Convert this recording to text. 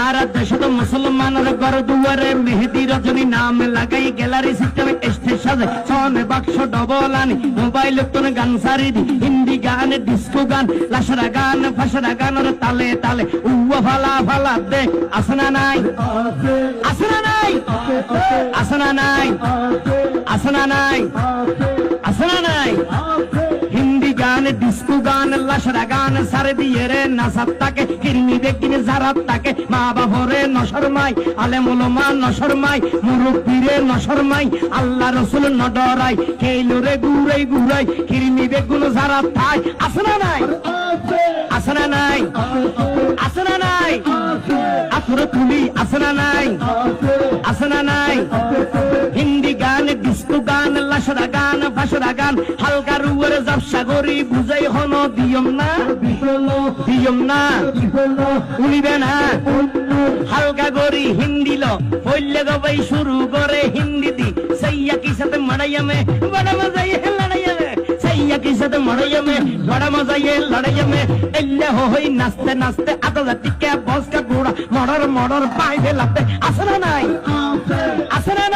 আর দেশ তো মুসলমানের ঘর দুয়ারে মেহেদি রজনী নাম লাগাই গ্যালারি সিস্টেমে স্টেজ সাজে সনে বাক্স ডবল আনি মোবাইল তোর গান সারি দি হিন্দি গান ডিস্কো গান লাশরা গান ফাশরা গানের তালে তালে উয়া ফালা ফালা দে আসনা নাই আসনা নাই আসনা নাই আসনা নাই আসনা নাই হিন্দি গান ডিস্কো গান লাশরা গান সারে দিয়ে রে নাসাত তাকে কিরমি দেখিনে জারাত তাকে মা বাবরে নশরমাই আলেম ওলামা নশরমাই মুরব্বিরে নশরমাই আল্লাহ রাসূল নডরাই কেইলরে গুরাই গুরাই কিরমি বেগুন জারাত থাই আসনা নাই আসনা নাই আসনা নাই আফর তুলি আসনা নাই আসনা নাই হিন্দি গান ডিস্কো গান লাশরা গান ফাশরা গান হালকা রুয়ের জাবসা গরি বুঝাই হন দিয়ম না উনিবে না হালকা গরি হিন্দি লো পইলে গবাই শুরু করে হিন্দি দি সাইয়া কি সাথে মারাইয়া মে বড় মজা ये लड़ाइया में सैया की साथ मड़ाइया में बड़ा मजा ये लड़ाइया में एल्ले होई नाचते नाचते आता जाती के बॉस का घोड़ा मर्डर मर्डर पाए दे लगते असना नहीं